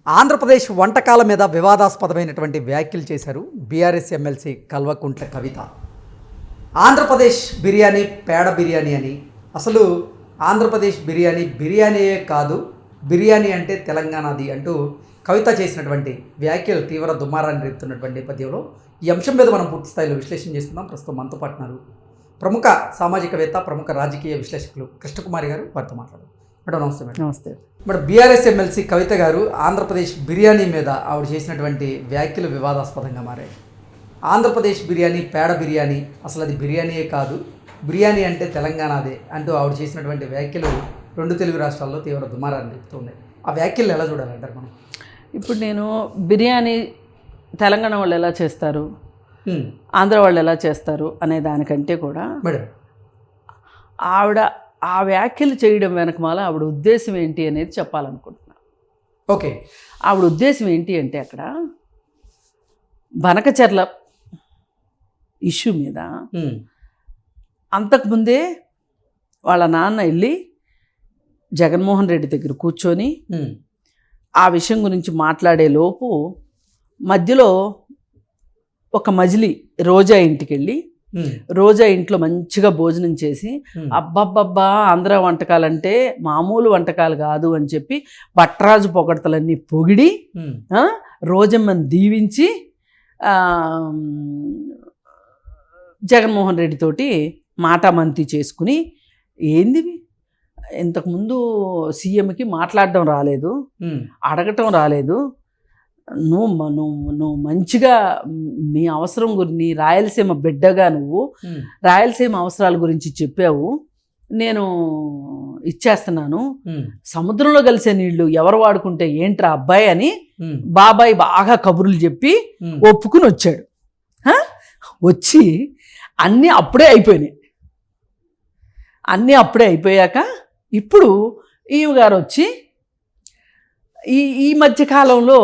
ఆంధ్రప్రదేశ్ వంటకాల మీద వివాదాస్పదమైనటువంటి వ్యాఖ్యలు చేశారు బీఆర్ఎస్ ఎమ్మెల్సీ కల్వకుంట్ల కవిత. ఆంధ్రప్రదేశ్ బిర్యానీ పేడ బిర్యానీ అని, అసలు ఆంధ్రప్రదేశ్ బిర్యానీయే కాదు, బిర్యానీ అంటే తెలంగాణది అంటూ కవిత చేసినటువంటి వ్యాఖ్యలు తీవ్ర దుమారాన్ని రేపుతున్నటువంటి నేపథ్యంలో ఈ అంశం మీద మనం పూర్తి స్థాయిలో విశ్లేషణ చేస్తున్నాం. ప్రస్తుతం మనతో పాటు ఉన్నారు ప్రముఖ సామాజికవేత్త, ప్రముఖ రాజకీయ విశ్లేషకులు కృష్ణకుమారి గారు. వారితో మాట్లాడు. మేడం నమస్తే. మేడం నమస్తే. మేడం, బీఆర్ఎస్ ఎమ్మెల్సీ కవిత గారు ఆంధ్రప్రదేశ్ బిర్యానీ మీద ఆవిడ చేసినటువంటి వ్యాఖ్యలు వివాదాస్పదంగా మారాయి. ఆంధ్రప్రదేశ్ బిర్యానీ పేడ బిర్యానీ, అసలు అది బిర్యానీయే కాదు, బిర్యానీ అంటే తెలంగాణదే అంటూ ఆవిడ చేసినటువంటి వ్యాఖ్యలు రెండు తెలుగు రాష్ట్రాల్లో తీవ్ర దుమారాన్ని రేపుతున్నాయి. ఆ వ్యాఖ్యలు ఎలా చూడాలంటారు మనం? ఇప్పుడు నేను బిర్యానీ తెలంగాణ వాళ్ళు ఎలా చేస్తారు, ఆంధ్ర వాళ్ళు ఎలా చేస్తారు అనే దానికంటే కూడా మేడం ఆవిడ ఆ వ్యాఖ్యలు చేయడం వెనకమాల ఆవిడ ఉద్దేశం ఏంటి అనేది చెప్పాలనుకుంటున్నాను. ఓకే, ఆవిడ ఉద్దేశం ఏంటి అంటే అక్కడ బనకచెర్ల ఇష్యూ మీద అంతకుముందే వాళ్ళ నాన్న వెళ్ళి జగన్మోహన్ రెడ్డి దగ్గర కూర్చొని ఆ విషయం గురించి మాట్లాడే లోపు మధ్యలో ఒక మజిలీ రోజా ఇంటికి వెళ్ళి రోజా ఇంట్లో మంచిగా భోజనం చేసి అబ్బబ్బబ్బా ఆంధ్ర వంటకాలంటే మామూలు వంటకాలు కాదు అని చెప్పి భట్రాజు పొగడతలన్నీ పొగిడి రోజమ్మని దీవించి జగన్మోహన్ రెడ్డి తోటి మాటామంతి చేసుకుని, ఏంది ఇంతకుముందు సీఎంకి మాట్లాడడం రాలేదు, అడగటం రాలేదు, నువ్వు మంచిగా మీ అవసరం గురించి రాయలసీమ బిడ్డగా నువ్వు రాయలసీమ అవసరాల గురించి చెప్పావు, నేను ఇచ్చేస్తున్నాను, సముద్రంలో కలిసే నీళ్లు ఎవరు వాడుకుంటే ఏంట్రా అబ్బాయి అని బాబాయ్ బాగా కబుర్లు చెప్పి ఒప్పుకుని వచ్చాడు. వచ్చి అన్నీ అప్పుడే అయిపోయినాయి. అన్నీ అప్పుడే అయిపోయాక ఇప్పుడు ఈమె గారు వచ్చి ఈ మధ్యకాలంలో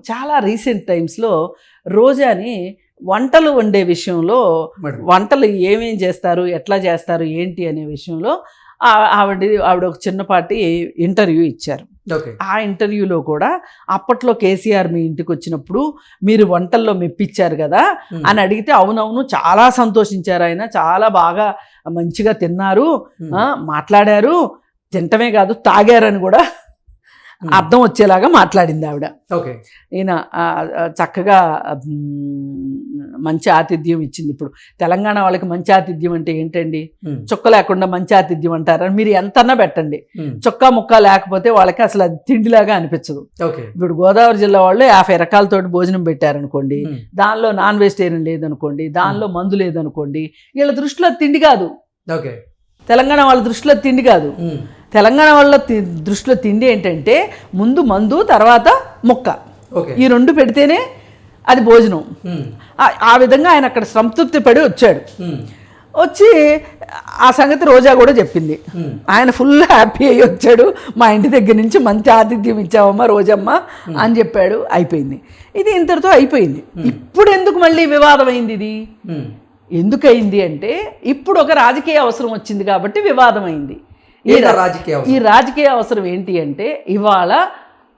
చాలా రీసెంట్ టైమ్స్లో రోజాని వంటలు వండే విషయంలో, వంటలు ఏమేం చేస్తారు, ఎట్లా చేస్తారు, ఏంటి అనే విషయంలో ఆవిడ ఒక చిన్నపాటి ఇంటర్వ్యూ ఇచ్చారు. ఆ ఇంటర్వ్యూలో కూడా అప్పట్లో కేసీఆర్ మీ ఇంటికి వచ్చినప్పుడు మీరు వంటల్లో మెప్పించారు కదా అని అడిగితే అవునవును చాలా సంతోషించారు, ఆయన చాలా బాగా మంచిగా తిన్నారు, మాట్లాడారు, తింటమే కాదు తాగారని కూడా అర్థం వచ్చేలాగా మాట్లాడింది ఆవిడ. ఓకే, ఈయన చక్కగా మంచి ఆతిథ్యం ఇచ్చింది. ఇప్పుడు తెలంగాణ వాళ్ళకి మంచి ఆతిథ్యం అంటే ఏంటండి, చుక్క లేకుండా మంచి ఆతిథ్యం అంటారని మీరు ఎంతన్నా పెట్టండి, చొక్కా ముక్క లేకపోతే వాళ్ళకి అసలు అది తిండిలాగా అనిపించదు. ఇప్పుడు గోదావరి జిల్లా వాళ్ళు 50 రకాలతోటి భోజనం పెట్టారనుకోండి, దానిలో నాన్ వెజిటేరియన్ లేదనుకోండి, దానిలో మందు లేదనుకోండి, వీళ్ళ దృష్టిలో తిండి కాదు. తెలంగాణ వాళ్ళ దృష్టిలో తిండి కాదు. తెలంగాణ వాళ్ళ దృష్టిలో తిండి ఏంటంటే ముందు మందు తర్వాత ముక్క, ఈ రెండు పెడితేనే అది భోజనం. ఆ విధంగా ఆయన అక్కడ సంతృప్తి పడి వచ్చాడు. వచ్చి ఆ సంగతి రోజా కూడా చెప్పింది. ఆయన ఫుల్ హ్యాపీ అయ్యి వచ్చాడు, మా ఇంటి దగ్గర నుంచి మంచి ఆతిథ్యం ఇచ్చావమ్మా రోజమ్మ అని చెప్పాడు. అయిపోయింది, ఇది ఇంతటితో అయిపోయింది. ఇప్పుడు ఎందుకు మళ్ళీ వివాదం అయింది? ఇది ఎందుకయింది అంటే ఇప్పుడు ఒక రాజకీయ అవసరం వచ్చింది కాబట్టి వివాదం అయింది. ఈ రాజకీయ అవసరం ఏంటి అంటే ఇవాళ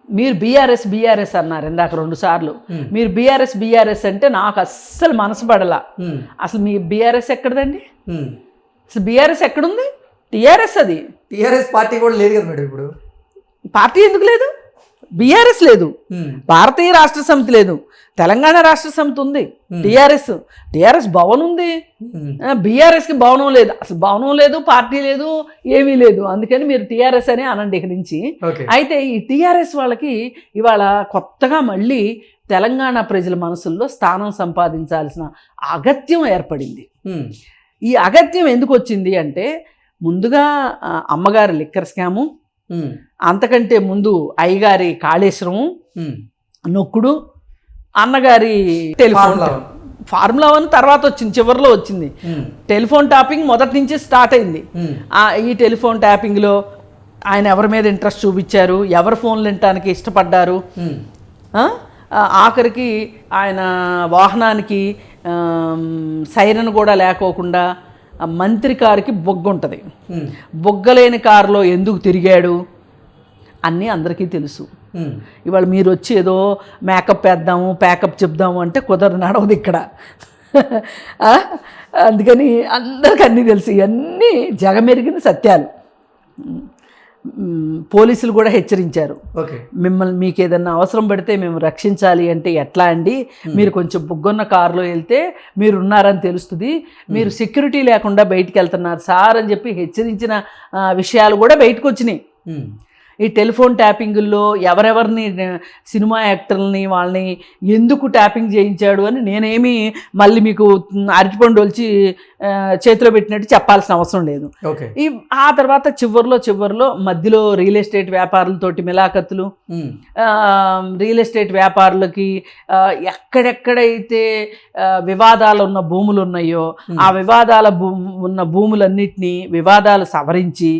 మీరు బీఆర్ఎస్ అన్నారు ఇందాక 2 సార్లు. మీరు బీఆర్ఎస్ అంటే నాకు అస్సలు మనసు పడలా. అసలు మీ బీఆర్ఎస్ ఎక్కడదండి? అసలు బీఆర్ఎస్ ఎక్కడుంది? టీఆర్ఎస్. అది టీఆర్ఎస్ పార్టీ కూడా లేదు కదా మేడం. ఇప్పుడు పార్టీ ఎందుకు లేదు? బీఆర్ఎస్ లేదు, భారతీయ రాష్ట్ర సమితి లేదు, తెలంగాణ రాష్ట్ర సమితి ఉంది, టీఆర్ఎస్ భవన్ ఉంది, బీఆర్ఎస్కి భవనం లేదు. అసలు భవనం లేదు, పార్టీ లేదు, ఏమీ లేదు. అందుకని మీరు టీఆర్ఎస్ అనే అనండి ఇక్కడి నుంచి. అయితే ఈ టీఆర్ఎస్ వాళ్ళకి ఇవాళ కొత్తగా మళ్ళీ తెలంగాణ ప్రజల మనసుల్లో స్థానం సంపాదించాల్సిన అగత్యం ఏర్పడింది. ఈ అగత్యం ఎందుకు వచ్చింది అంటే ముందుగా అమ్మగారి లిక్కర్ స్కాము, అంతకంటే ముందు అయ్యగారి కాళేశ్వరము నొక్కుడు, అన్నగారి టెలిఫోన్ ఫార్ములా 1 తర్వాత వచ్చింది, చివరిలో వచ్చింది టెలిఫోన్ ట్యాపింగ్. మొదటి నుంచి స్టార్ట్ అయింది. ఈ టెలిఫోన్ ట్యాపింగ్లో ఆయన ఎవరి మీద ఇంట్రెస్ట్ చూపించారు, ఎవరి ఫోన్లు వినటానికి ఇష్టపడ్డారు, ఆఖరికి ఆయన వాహనానికి సైరన్ కూడా లేకోకుండా మంత్రి కారుకి బొగ్గ ఉంటుంది, బొగ్గలేని కారులో ఎందుకు తిరిగాడు అన్నీ అందరికీ తెలుసు. ఇవాళ మీరు వచ్చి ఏదో మేకప్ వేద్దాము ప్యాకప్ చెప్దాము అంటే కుదరదు, నడవదు ఇక్కడ. అందుకని అందరికీ అన్నీ తెలుసు, ఇవన్నీ జగమెరిగిన సత్యాలు. పోలీసులు కూడా హెచ్చరించారు, మిమ్మల్ని మీకు ఏదన్నా అవసరం పడితే మేము రక్షించాలి అంటే ఎట్లా అండి, మీరు కొంచెం బుగ్గొన్న కారులో వెళ్తే మీరు ఉన్నారని తెలుస్తుంది, మీరు సెక్యూరిటీ లేకుండా బయటికి వెళ్తున్నారు సార్ అని చెప్పి హెచ్చరించిన విషయాలు కూడా బయటకు వచ్చినాయి. ఈ టెలిఫోన్ ట్యాపింగుల్లో ఎవరెవరిని సినిమా యాక్టర్లని వాళ్ళని ఎందుకు ట్యాపింగ్ చేయించాడు అని నేనేమి మళ్ళీ మీకు అరటిపండు వచ్చి చేతిలో పెట్టినట్టు చెప్పాల్సిన అవసరం లేదు. ఆ తర్వాత చివరిలో మధ్యలో రియల్ ఎస్టేట్ వ్యాపారులతోటి మిలాఖతులు, రియల్ ఎస్టేట్ వ్యాపారులకి ఎక్కడెక్కడైతే వివాదాలు ఉన్న భూములు ఉన్నాయో ఆ వివాదాల ఉన్న భూములన్నిటినీ వివాదాలు సవరించి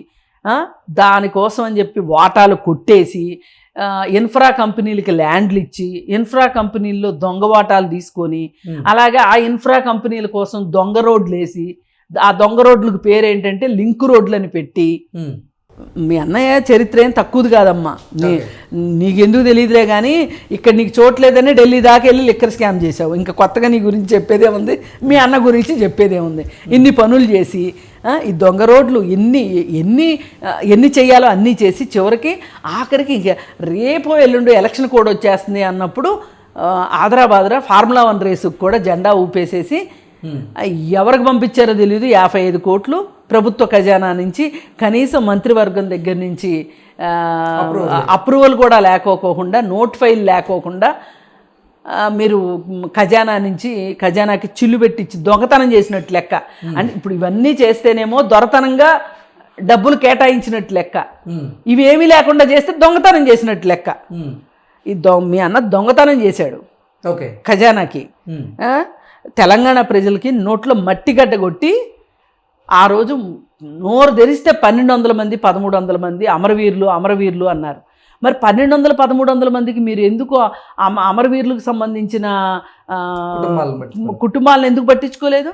దానికోసం అని చెప్పి వాటాలు కొట్టేసి ఇన్ఫ్రా కంపెనీలకి ల్యాండ్లు ఇచ్చి ఇన్ఫ్రా కంపెనీల్లో దొంగ వాటాలు తీసుకొని అలాగే ఆ ఇన్ఫ్రా కంపెనీల కోసం దొంగ రోడ్లు వేసి ఆ దొంగ రోడ్లకు పేరు ఏంటంటే లింక్ రోడ్లు అని పెట్టి, మీ అన్నయ్య చరిత్ర ఏం తక్కువది కాదమ్మా, నీకెందుకు తెలియదులే కానీ ఇక్కడ నీకు చోట్లేదని ఢిల్లీ దాకా వెళ్ళి లిక్కర్ స్కామ్ చేసావు, ఇంకా కొత్తగా నీ గురించి చెప్పేదేముంది, మీ అన్న గురించి చెప్పేదేముంది. ఇన్ని పనులు చేసి ఈ దొంగ రోడ్లు ఎన్ని చేయాలో అన్నీ చేసి చివరికి ఆఖరికి ఇంక రేపో ఎల్లుండి ఎలక్షన్ కోడ్ వచ్చేస్తుంది అన్నప్పుడు ఆదరాబాదరా ఫార్ములా 1 రేసుకు కూడా జెండా ఊపేసేసి ఎవరికి పంపించారో తెలియదు 55 కోట్లు ప్రభుత్వ ఖజానా నుంచి, కనీసం మంత్రివర్గం దగ్గర నుంచి అప్రూవల్ కూడా లేకోకుండా, నోట్ ఫైల్ లేకోకుండా మీరు ఖజానాకి చిల్లు పెట్టించి దొంగతనం చేసినట్టు లెక్క. అంటే ఇప్పుడు ఇవన్నీ చేస్తేనేమో దొరతనంగా డబ్బులు కేటాయించినట్టు లెక్క, ఇవేమీ లేకుండా చేస్తే దొంగతనం చేసినట్టు లెక్క. మీ అన్న దొంగతనం చేశాడు ఖజానాకి. తెలంగాణ ప్రజలకి నోట్లో మట్టిగడ్డ కొట్టి ఆ రోజు నోరు తెరిస్తే 1200 మంది 1300 మంది అమరవీరులు అన్నారు. మరి 1200 1300 మందికి మీరు ఎందుకు అమరవీరులకు సంబంధించిన కుటుంబాలను ఎందుకు పట్టించుకోలేదు,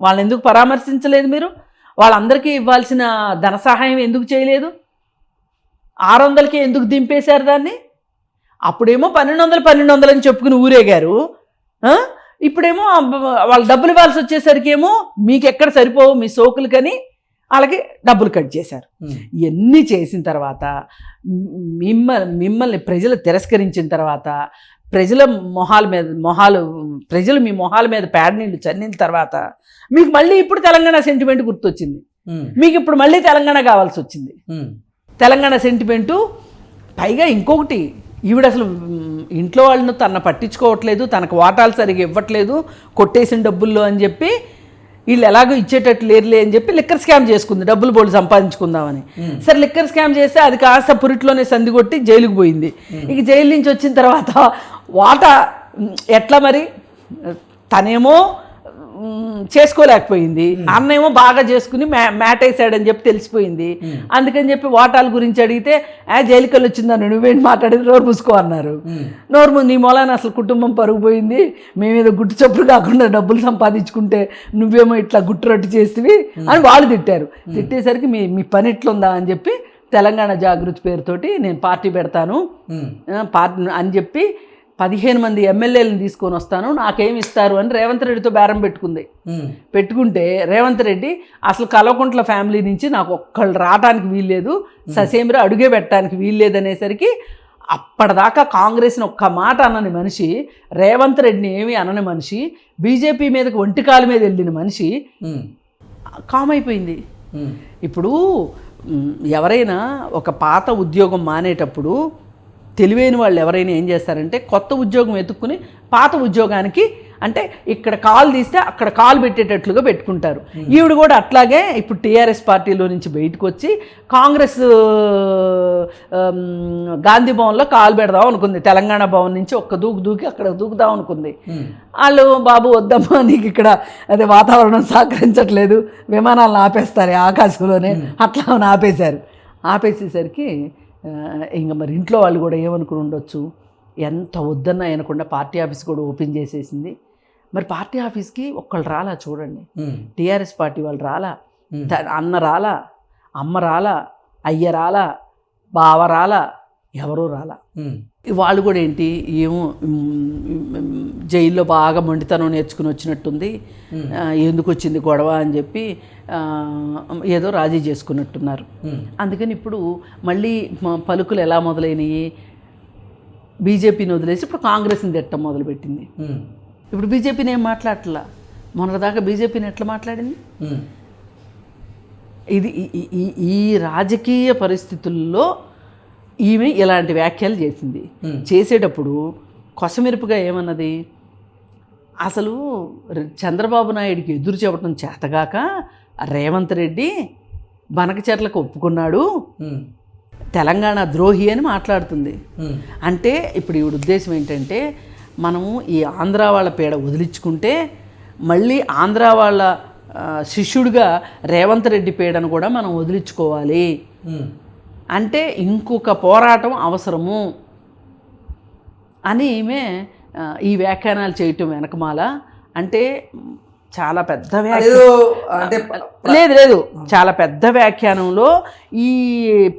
వాళ్ళని ఎందుకు పరామర్శించలేదు, మీరు వాళ్ళందరికీ ఇవ్వాల్సిన ధన సహాయం ఎందుకు చేయలేదు, 600కే ఎందుకు దింపేశారు దాన్ని? అప్పుడేమో 1200 అని చెప్పుకుని ఊరేగారు, ఇప్పుడేమో వాళ్ళు డబ్బులు ఇవ్వాల్సి వచ్చేసరికి ఏమో మీకు ఎక్కడ సరిపోవు మీ సోకులకని వాళ్ళకి డబ్బులు కట్ చేశారు. ఇవన్నీ చేసిన తర్వాత మిమ్మల్ని ప్రజలు తిరస్కరించిన తర్వాత ప్రజలు మీ మొహాల మీద పేడ నీళ్ళు చల్లిన తర్వాత మీకు మళ్ళీ ఇప్పుడు తెలంగాణ సెంటిమెంట్ గుర్తొచ్చింది, మీకు ఇప్పుడు మళ్ళీ తెలంగాణ కావాల్సి వచ్చింది. తెలంగాణ సెంటిమెంటు పైగా ఇంకొకటి, ఈవిడ అసలు ఇంట్లో వాళ్ళను తన పట్టించుకోవట్లేదు, తనకు వాటాలు సరిగా ఇవ్వట్లేదు కొట్టేసిన డబ్బుల్లో అని చెప్పి, వీళ్ళు ఎలాగో ఇచ్చేటట్టు లేరులే అని చెప్పి లిక్కర్ స్కామ్ చేసుకుంది, డబ్బులు బోళ్ళు సంపాదించుకుందామని. సరే లిక్కర్ స్కామ్ చేస్తే అది కాస్త పురిట్లోనే సంది కొట్టి జైలుకు పోయింది. ఇక జైలు నుంచి వచ్చిన తర్వాత వాటా ఎట్లా మరి, తనేమో చేసుకోలేకపోయింది, అన్నేమో బాగా చేసుకుని మ్యాట్ వేసాడని చెప్పి తెలిసిపోయింది. అందుకని చెప్పి వాటాల గురించి అడిగితే జైలుకి వెళ్ళి వచ్చిందని నువ్వేంటి మాట్లాడేది, నోరు మూసుకో అన్నారు. నీ మూలాన అసలు కుటుంబం పరుగు పోయింది, మేమేదో గుట్టు చప్పుడు కాకుండా డబ్బులు సంపాదించుకుంటే నువ్వేమో ఇట్లా గుట్టు రొట్టు చేస్తేవి అని వాళ్ళు తిట్టారు. తిట్టేసరికి మీ పని ఎట్లుందా అని చెప్పి తెలంగాణ జాగృతి పేరుతోటి నేను పార్టీ పెడతాను అని చెప్పి 15 మంది ఎమ్మెల్యేలను తీసుకొని వస్తాను, నాకేమి ఇస్తారు అని రేవంత్ రెడ్డితో బేరం పెట్టుకుంటే రేవంత్ రెడ్డి అసలు కల్వకుంట్ల ఫ్యామిలీ నుంచి నాకు ఒక్కళ్ళు రావడానికి వీల్లేదు, ససేమిరా అడుగే పెట్టడానికి వీల్లేదు అనేసరికి అప్పటిదాకా కాంగ్రెస్ని ఒక్క మాట అనని మనిషి, రేవంత్ రెడ్డిని ఏమీ అనని మనిషి, బీజేపీ మీదకి ఒంటికాల మీద వెళ్ళిన మనిషి కామ్ అయిపోయింది. ఇప్పుడు ఎవరైనా ఒక పాత ఉద్యోగం మానేటప్పుడు తెలివైన వాళ్ళు ఎవరైనా ఏం చేస్తారంటే కొత్త ఉద్యోగం వెతుక్కుని పాత ఉద్యోగానికి అంటే ఇక్కడ కాలు తీస్తే అక్కడ కాలు పెట్టేటట్లుగా పెట్టుకుంటారు. ఈవిడ కూడా అట్లాగే ఇప్పుడు టీఆర్ఎస్ పార్టీలో నుంచి బయటకు వచ్చి కాంగ్రెస్ గాంధీ భవన్లో కాలు పెడదాం అనుకుంది, తెలంగాణ భవన్ నుంచి ఒక్క దూకి అక్కడ దూకుదాం అనుకుంది. వాళ్ళు బాబు వద్దమ్మా నీకు ఇక్కడ అదే వాతావరణం సహకరించట్లేదు, విమానాలను ఆపేస్తారు ఆకాశంలోనే, అట్లా ఆపేశారు. ఆపేసేసరికి ఇంకా మరి ఇంట్లో వాళ్ళు కూడా ఏమనుకుని ఉండొచ్చు, ఎంత వద్దన్నా అనకుండా పార్టీ ఆఫీస్ కూడా ఓపెన్ చేసేసింది. మరి పార్టీ ఆఫీస్కి ఒక్కళ్ళు రాలా చూడండి, టీఆర్ఎస్ పార్టీ వాళ్ళు రాలా, అన్న రాలా, అమ్మ రాలా, అయ్య రాలా, బావ రాలా, ఎవరూ రాలా. వాళ్ళు కూడా ఏంటి ఏమో జైల్లో బాగా మొండితనం నేర్చుకుని వచ్చినట్టుంది, ఎందుకు వచ్చింది గొడవ అని చెప్పి ఏదో రాజీ చేసుకున్నట్టున్నారు. అందుకని ఇప్పుడు మళ్ళీ పలుకులు ఎలా మొదలైనవి, బీజేపీని వదిలేసి ఇప్పుడు కాంగ్రెస్ని తిట్టడం మొదలుపెట్టింది. ఇప్పుడు బీజేపీని ఏం మాట్లాడట్లా, మొన్నటిదాకా బీజేపీని ఎట్లా మాట్లాడింది. ఇది ఈ రాజకీయ పరిస్థితుల్లో ఈమె ఇలాంటి వ్యాఖ్యలు చేసింది. చేసేటప్పుడు కొసమెరుపుగా ఏమన్నది, అసలు చంద్రబాబు నాయుడికి ఎదురు చెప్పడం చేతగాక రేవంత్ రెడ్డి బనకచెర్లకు ఒప్పుకున్నాడు, తెలంగాణ ద్రోహి అని మాట్లాడుతుంది. అంటే ఇప్పుడు ఈవిడ ఉద్దేశం ఏంటంటే, మనము ఈ ఆంధ్ర వాళ్ళ పీడ వదిలించుకుంటే మళ్ళీ ఆంధ్ర వాళ్ళ శిష్యుడిగా రేవంత్ రెడ్డి పీడను కూడా మనం వదిలించుకోవాలి, అంటే ఇంకొక పోరాటం అవసరము అని ఈమె ఈ వ్యాఖ్యానాలు చేయటం వెనకమాల. అంటే చాలా పెద్ద లేదు చాలా పెద్ద వ్యాఖ్యానంలో ఈ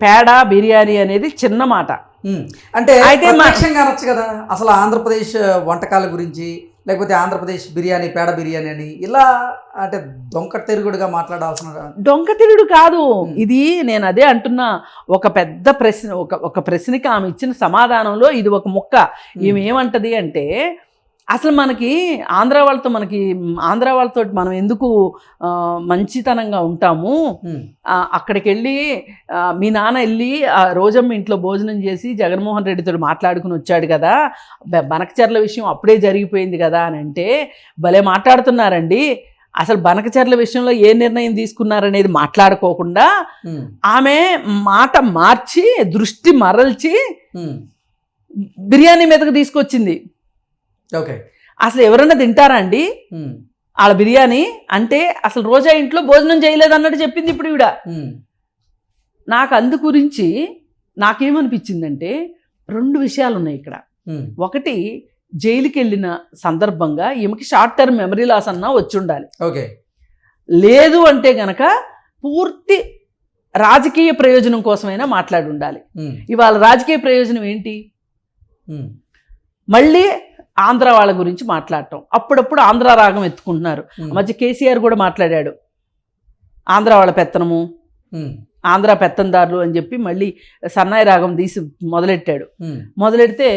పేడ బిర్యానీ అనేది చిన్న మాట. అంటే అయితే అనొచ్చు కదా, అసలు ఆంధ్రప్రదేశ్ వంటకాల గురించి, లేకపోతే ఆంధ్రప్రదేశ్ బిర్యానీ, పేడ బిర్యానీ అని ఇలా అంటే దొంక తిరుగుడుగా మాట్లాడాల్సిన. దొంక తిరుగుడు కాదు ఇది, నేను అదే అంటున్నా. ఒక పెద్ద ప్రశ్న, ఒక ప్రశ్నకి ఆమె ఇచ్చిన సమాధానంలో ఇది ఒక ముక్క. ఈమె ఏమంటది అంటే, అసలు మనకి ఆంధ్ర వాళ్ళతో మనం ఎందుకు మంచితనంగా ఉంటాము, అక్కడికి వెళ్ళి మీ నాన్న వెళ్ళి రోజమ్మ ఇంట్లో భోజనం చేసి జగన్మోహన్ రెడ్డితో మాట్లాడుకుని వచ్చాడు కదా, బనకచెర్ల విషయం అప్పుడే జరిగిపోయింది కదా అని అంటే భలే మాట్లాడుతున్నారండి. అసలు బనకచెర్ల విషయంలో ఏ నిర్ణయం తీసుకున్నారనేది మాట్లాడుకోకుండా ఆమె మాట మార్చి దృష్టి మరల్చి బిర్యానీ మీదకు తీసుకొచ్చింది. ఓకే, అసలు ఎవరన్నా తింటారా అండి వాళ్ళ బిర్యానీ అంటే? అసలు రోజా ఇంట్లో భోజనం చేయలేదు అన్నట్టు చెప్పింది ఇప్పుడు ఈవిడ. నాకు అందు గురించి నాకేమనిపించిందంటే, రెండు విషయాలు ఉన్నాయి ఇక్కడ. ఒకటి, జైలుకి వెళ్ళిన సందర్భంగా ఈమెకి షార్ట్ టర్మ్ మెమరీ లాస్ అన్నా వచ్చి ఉండాలి. ఓకే, లేదు అంటే గనక పూర్తి రాజకీయ ప్రయోజనం కోసమైనా మాట్లాడి ఉండాలి. ఇవాళ రాజకీయ ప్రయోజనం ఏంటి? మళ్ళీ ఆంధ్ర వాళ్ళ గురించి మాట్లాడటం, అప్పుడప్పుడు ఆంధ్ర రాగం ఎత్తుకుంటున్నారు. మధ్య కేసీఆర్ కూడా మాట్లాడాడు, ఆంధ్ర వాళ్ళ పెత్తనము, ఆంధ్ర పెత్తందారులు అని చెప్పి మళ్ళీ సన్నాయి రాగం తీసి మొదలెడితే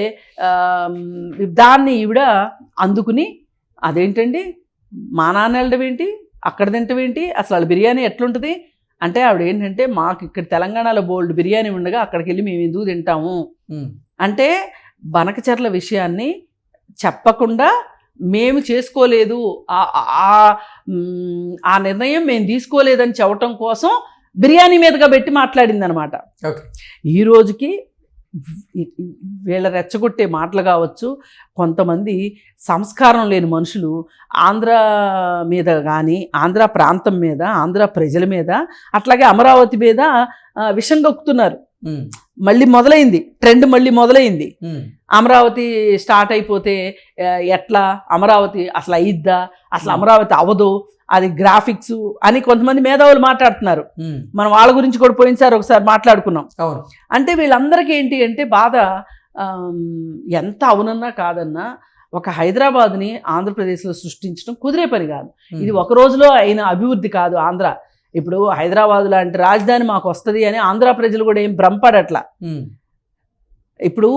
దాన్ని ఈవిడ అందుకుని, అదేంటండి మా నాన్న వెళ్ళడం ఏంటి, అక్కడ తింటం ఏంటి, అసలు వాళ్ళ బిర్యానీ ఎట్లుంటుంది అంటే, ఆవిడ ఏంటంటే, మాకు ఇక్కడ తెలంగాణలో బోల్డ్ బిర్యానీ ఉండగా అక్కడికి వెళ్ళి మేము ఎందుకు తింటాము అంటే, బనకచెర్ల విషయాన్ని చెప్పకుండా మేము చేసుకోలేదు, ఆ నిర్ణయం మేము తీసుకోలేదని చెప్పటం కోసం బిర్యానీ మీదగా పెట్టి మాట్లాడింది అనమాట. ఈ రోజుకి వీళ్ళ రెచ్చగొట్టే మాటలు కావచ్చు, కొంతమంది సంస్కారం లేని మనుషులు ఆంధ్ర మీద కానీ, ఆంధ్ర ప్రాంతం మీద, ఆంధ్ర ప్రజల మీద, అట్లాగే అమరావతి మీద విషం కక్కుతున్నారు. మళ్ళీ మొదలైంది ట్రెండ్, మళ్ళీ మొదలైంది. అమరావతి స్టార్ట్ అయిపోతే ఎట్లా, అమరావతి అసలు అయిద్దా, అసలు అమరావతి అవ్వదు, అది గ్రాఫిక్స్ అని కొంతమంది మేధావులు మాట్లాడుతున్నారు. మనం వాళ్ళ గురించి కూడా పోయినసారి ఒకసారి మాట్లాడుకున్నాం. అంటే వీళ్ళందరికీ ఏంటి అంటే బాధ, ఎంత అవునన్నా కాదన్నా ఒక హైదరాబాద్ని ఆంధ్రప్రదేశ్లో సృష్టించడం కుదిరే పని కాదు. ఇది ఒక రోజులో అయిన అభివృద్ధి కాదు ఆంధ్ర. ఇప్పుడు హైదరాబాద్ లాంటి రాజధాని మాకు వస్తుంది అని ఆంధ్ర ప్రజలు కూడా ఏం భ్రమపడట్లా. ఇప్పుడు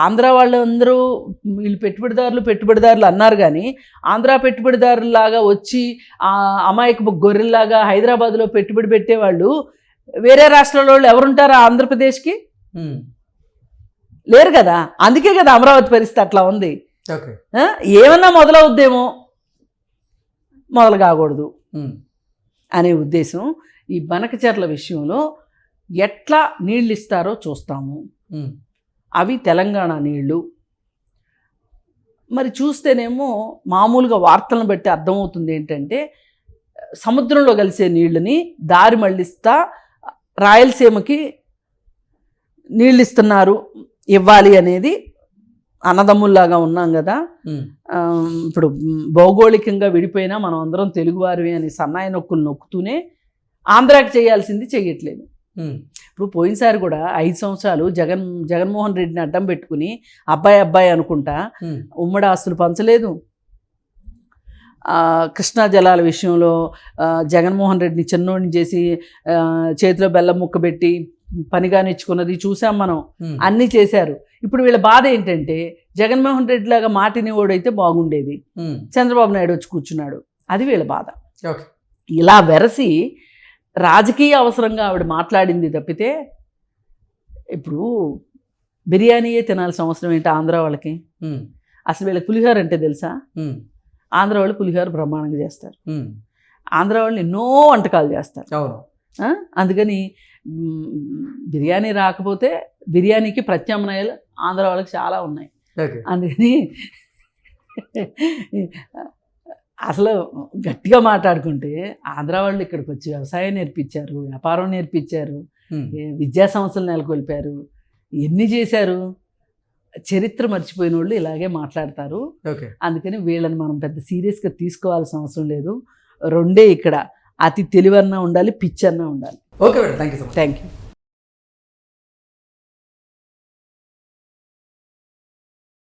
ఆంధ్ర వాళ్ళందరూ వీళ్ళు పెట్టుబడిదారులు అన్నారు, కానీ ఆంధ్ర పెట్టుబడిదారులాగా వచ్చి అమాయక గొర్రెల్లాగా హైదరాబాద్లో పెట్టుబడి పెట్టేవాళ్ళు వేరే రాష్ట్రాల వాళ్ళు ఎవరుంటారా ఆంధ్రప్రదేశ్కి? లేరు కదా. అందుకే కదా అమరావతి పరిస్థితి అట్లా ఉంది. ఏమన్నా మొదలవుద్దేమో, మొదలు కాకూడదు అనే ఉద్దేశం. ఈ బనకచెర్ల విషయంలో ఎట్లా నీళ్ళు ఇస్తారో చూస్తాము. అవి తెలంగాణ నీళ్లు. మరి చూస్తేనేమో మామూలుగా వార్తలను బట్టి అర్థమవుతుంది ఏంటంటే, సముద్రంలో కలిసే నీళ్ళని దారి మళ్ళిస్తా రాయలసీమకి నీళ్ళు ఇస్తున్నారు, ఇవ్వాలి అనేది. అన్నదమ్ముల్లాగా ఉన్నాం కదా, ఇప్పుడు భౌగోళికంగా విడిపోయినా మనం అందరం తెలుగువారివి అని సన్నాయి నొక్కులు నొక్కుతూనే ఆంధ్రాకి చేయాల్సింది చెయ్యట్లేదు. ఇప్పుడు పోయినసారి కూడా 5 సంవత్సరాలు జగన్మోహన్ రెడ్డిని అడ్డం పెట్టుకుని అబ్బాయి అనుకుంటా ఉమ్మడి ఆస్తులు పంచలేదు. కృష్ణా జలాల విషయంలో జగన్మోహన్ రెడ్డిని చిన్నోడిని చేసి చేతిలో బెల్లం ముక్క పెట్టి పనిగా నేర్చుకున్నది చూసాం మనం. అన్నీ చేశారు. ఇప్పుడు వీళ్ళ బాధ ఏంటంటే జగన్మోహన్ రెడ్డి లాగా మాటినివాడైతే బాగుండేది, చంద్రబాబు నాయుడు వచ్చి కూర్చున్నాడు, అది వీళ్ళ బాధ. ఇలా వెరసి రాజకీయ అవసరంగా ఆవిడ మాట్లాడింది తప్పితే ఇప్పుడు బిర్యానీయే తినాల్సిన అవసరం ఏంటి ఆంధ్ర వాళ్ళకి? అసలు వీళ్ళకి పులిహోర అంటే తెలుసా? ఆంధ్ర వాళ్ళు పులిహోర బ్రహ్మాండంగా చేస్తారు. ఆంధ్ర వాళ్ళు ఎన్నో వంటకాలు చేస్తారు. అందుకని బిర్యానీ రాకపోతే బిర్యానీకి ప్రత్యామ్నాయాలు ఆంధ్ర వాళ్ళకి చాలా ఉన్నాయి. అందుకని అసలు గట్టిగా మాట్లాడుకుంటే ఆంధ్ర వాళ్ళు ఇక్కడికి వచ్చి వ్యవసాయం నేర్పించారు, వ్యాపారం నేర్పించారు, విద్యా సంస్థలు నెలకొల్పారు, ఎన్ని చేశారు. చరిత్ర మర్చిపోయిన వాళ్ళు ఇలాగే మాట్లాడతారు. అందుకని వీళ్ళని మనం పెద్ద సీరియస్గా తీసుకోవాల్సిన అవసరం లేదు. రెండే ఇక్కడ, అతి తెలివన్నా ఉండాలి, పిచ్చన్నా ఉండాలి. Okay madam, thank you.